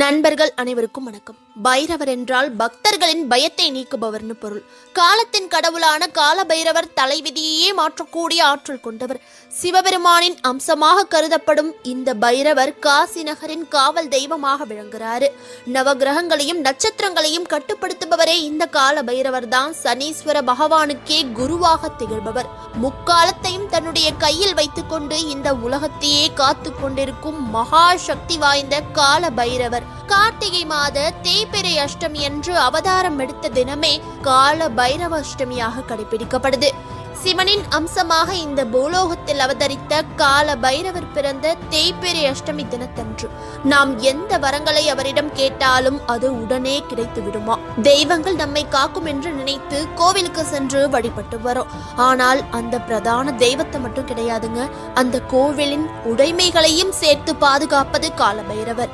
நண்பர்கள் அனைவருக்கும் வணக்கம். பைரவர் என்றால் பக்தர்களின் பயத்தை நீக்குபவர்னு பொருள். காலத்தின் கடவுளான கால பைரவர் தலைவிதியையே மாற்றக்கூடிய ஆற்றல் கொண்டவர். சிவபெருமானின் அம்சமாக கருதப்படும் இந்த பைரவர் காசி நகரின் காவல் தெய்வமாக விளங்குகிறாரு. நவகிரகங்களையும் நட்சத்திரங்களையும் கட்டுப்படுத்துபவரே இந்த கால பைரவர் தான். சனீஸ்வர பகவானுக்கே குருவாக திகழ்பவர். முக்காலத்தையும் தன்னுடைய கையில் வைத்துக் கொண்டு இந்த உலகத்தையே காத்து கொண்டிருக்கும் மகா சக்தி வாய்ந்த கால பைரவர் கார்த்திகை மாத தேய்பிறை அஷ்டமி என்று அவதாரம் எடுத்த தினமே கால பைரவ அஷ்டமியாக கடைபிடிக்கப்படுது. சிவனின் அம்சமாக இந்த பூலோகத்தில் அவதரித்த கால பைரவர் பிறந்த தேய்பிறை அஷ்டமி தினத்தன்று நாம் எந்த வரங்களை அவரிடம் கேட்டாலும் அது உடனே கிடைத்து விடுமா? தெய்வங்கள் நம்மை காக்கும் என்று நினைத்து கோவிலுக்கு சென்று வழிபட்டு வரோம். ஆனால் அந்த பிரதான தெய்வத்தை மட்டும் கிடையாதுங்க, அந்த கோவிலின் உடைமைகளையும் சேர்த்து பாதுகாப்பது கால பைரவர்.